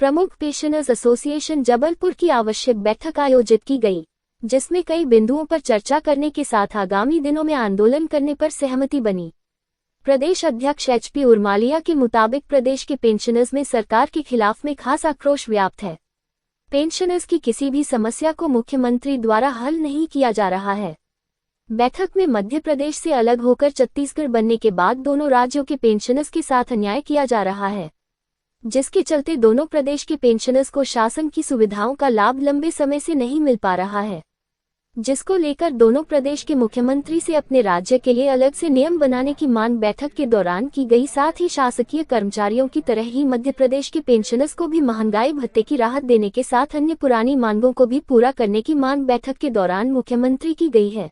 प्रमुख pensioners association Jabalpur की आवश्यक बैठक आयोजित की गई, जिसमें कई बिंदुओं पर चर्चा करने के साथ आगामी दिनों में आंदोलन करने पर सहमति बनी। प्रदेश अध्यक्ष HP उर्मालिया के मुताबिक प्रदेश के पेंशनर्स में सरकार के खिलाफ में खास आक्रोश व्याप्त है। पेंशनर्स की किसी भी समस्या को मुख्यमंत्री द्वारा हल नहीं किया जा रहा है। बैठक में मध्य प्रदेश से अलग होकर छत्तीसगढ़ बनने के बाद दोनों राज्यों के पेंशनर्स के साथ अन्याय किया जा रहा है, जिसके चलते दोनों प्रदेश के पेंशनर्स को शासन की सुविधाओं का लाभ लंबे समय से नहीं मिल पा रहा है, जिसको लेकर दोनों प्रदेश के मुख्यमंत्री से अपने राज्य के लिए अलग से नियम बनाने की मांग बैठक के दौरान की गई। साथ ही शासकीय कर्मचारियों की तरह ही मध्य प्रदेश के पेंशनर्स को भी महंगाई भत्ते की राहत देने के साथ अन्य पुरानी मांगों को भी पूरा करने की मांग बैठक के दौरान मुख्यमंत्री की गई है।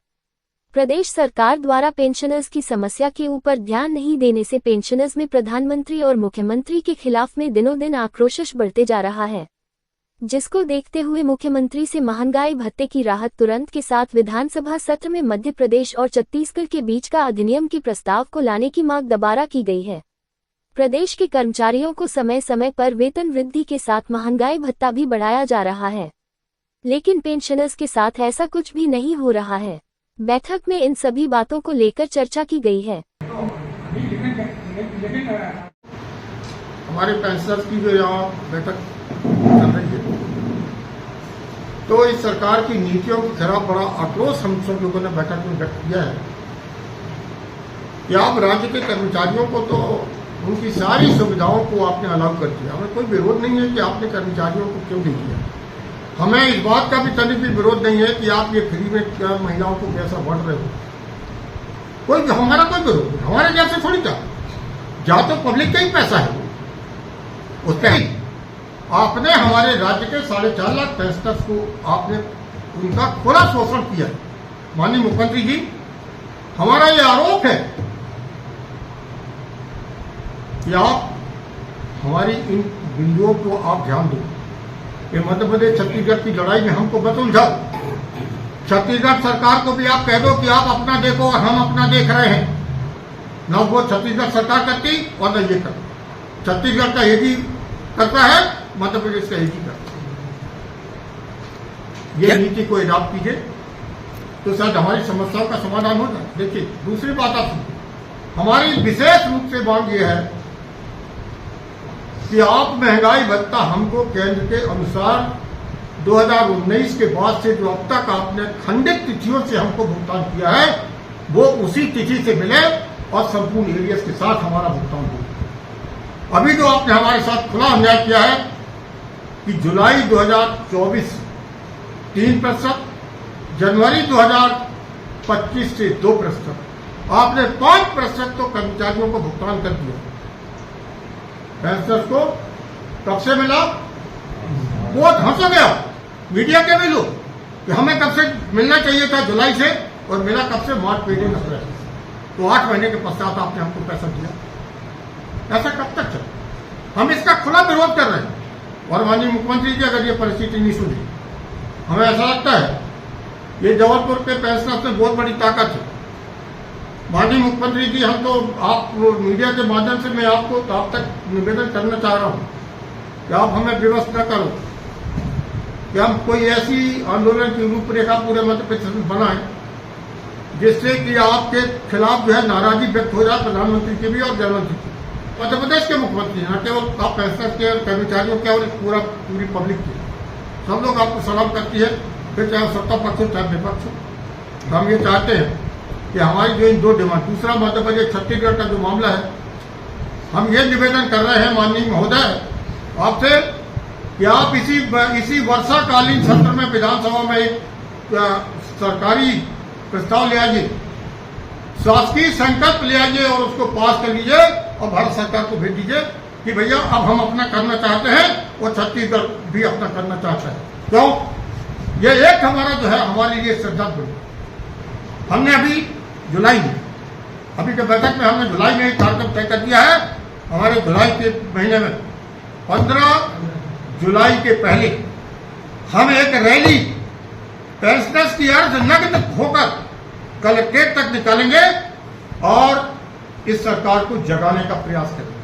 प्रदेश सरकार द्वारा पेंशनर्स की समस्या के ऊपर ध्यान नहीं देने से पेंशनर्स में प्रधानमंत्री और मुख्यमंत्री के खिलाफ में दिनों दिन आक्रोश बढ़ते जा रहा है, जिसको देखते हुए मुख्यमंत्री से महंगाई भत्ते की राहत तुरंत के साथ विधानसभा सत्र में मध्य प्रदेश और छत्तीसगढ़ के बीच का अधिनियम के प्रस्ताव को लाने की मांग दोबारा की गई है। प्रदेश के कर्मचारियों को समय समय पर वेतन वृद्धि के साथ महंगाई भत्ता भी बढ़ाया जा रहा है, लेकिन पेंशनर्स के साथ ऐसा कुछ भी नहीं हो रहा है। बैठक में इन सभी बातों को लेकर चर्चा की गई है। हमारे पेंशनर्स की जो यहाँ बैठक चल रही है, तो इस सरकार की नीतियों के खिलाफ बड़ा आक्रोश हम सब लोगों ने बैठक में व्यक्त किया है कि आप राज्य के कर्मचारियों को तो उनकी सारी सुविधाओं को आपने अलाउ कर दिया। हमें कोई विरोध नहीं है कि आपने कर्मचारियों को क्यों नहीं किया। हमें इस बात का भी तनिक भी विरोध नहीं है कि आप ये फ्री में महिलाओं को कैसा बांट रहे हो। हमारा कोई विरोध नहीं, हमारे जैसे थोड़ी था, जहां तो पब्लिक का ही पैसा है उसका ही आपने हमारे राज्य के 4.5 लाख पेंशनर्स को आपने उनका खुला शोषण किया। माननीय मुख्यमंत्री जी, हमारा ये आरोप है कि आप हमारी इन बिंदुओं को आप ध्यान दो कि मध्य प्रदेश छत्तीसगढ़ की लड़ाई में हमको मत उलझाओ। छत्तीसगढ़ सरकार को भी आप कह दो कि आप अपना देखो और हम अपना देख रहे हैं। न वो छत्तीसगढ़ सरकार करती और न ये करती। छत्तीसगढ़ का एक ही करता है, मध्य प्रदेश का एक ही करता है। ये नीति को अडॉप्ट कीजिए तो शायद हमारी समस्याओं का समाधान हो जाए। देखिए, दूसरी बात आप सुनिए, हमारी विशेष रूप से मांग ये है कि आप महंगाई भत्ता हमको केंद्र के अनुसार 2019 के बाद से जो अब तक आपने खंडित तिथियों से हमको भुगतान किया है, वो उसी तिथि से मिले और संपूर्ण एरियर्स के साथ हमारा भुगतान हो। अभी जो आपने हमारे साथ खुला अन्याय किया है कि जुलाई 2024 3%, जनवरी 2025 से 2%, आपने 5% तो कर्मचारियों को भुगतान कर दिया। पेंशनर्स को कब से मिला? वो हंस गया मीडिया के भी लोग कि हमें कब से मिलना चाहिए था, जुलाई से, और मिला कब से? मार्च महीने में। तो 8 महीने के पश्चात आपने हमको पैसा दिया। ऐसा कब तक चले? हम इसका खुला विरोध कर रहे हैं। और माननीय मुख्यमंत्री जी, अगर ये परिस्थिति नहीं सुनी, हमें ऐसा लगता है ये जबलपुर के पेंशनर्स में बहुत बड़ी ताकत है। माननीय मुख्यमंत्री जी, हम तो आप मीडिया के माध्यम से मैं आपको आप तक निवेदन करना चाह रहा हूं कि आप हमें व्यवस्था करो कि हम कोई ऐसी आंदोलन की रूपरेखा पूरे मध्य प्रदेश में बनाएं जिससे कि आपके खिलाफ जो है नाराजगी व्यक्त हो जाए, प्रधानमंत्री की भी और गृहमंत्री की, मध्य प्रदेश के मुख्यमंत्री, न केवल आप पेंशनर्स के, कर्मचारियों के और पूरी पब्लिक की। सब लोग आपको सलाम करती है, फिर चाहे सत्ता पक्ष हो चाहे विपक्ष हो। हम ये चाहते हैं कि हमारी जो इन 2 डिमांड, दूसरा मध्य प्रदेश छत्तीसगढ़ का जो मामला है, हम ये निवेदन कर रहे हैं माननीय महोदय आपसे कि आप इसी वर्षाकालीन सत्र में विधानसभा में एक सरकारी प्रस्ताव ले आइए, शासकीय संकल्प ले आइए और उसको पास कर लीजिए और भारत सरकार को भेज दीजिए कि भैया अब हम अपना करना चाहते हैं और छत्तीसगढ़ भी अपना करना चाहता है। क्यों? ये एक हमारा जो है हमारे लिए श्रद्धापूर्ण। हमने अभी जुलाई में, अभी के बैठक में हमने जुलाई में एक कार्यक्रम तय कर दिया है। हमारे जुलाई के महीने में 15 जुलाई के पहले हम एक रैली पेंशनर्स की अर्ज नग्न होकर कलेक्ट्रेट तक निकालेंगे और इस सरकार को जगाने का प्रयास करेंगे।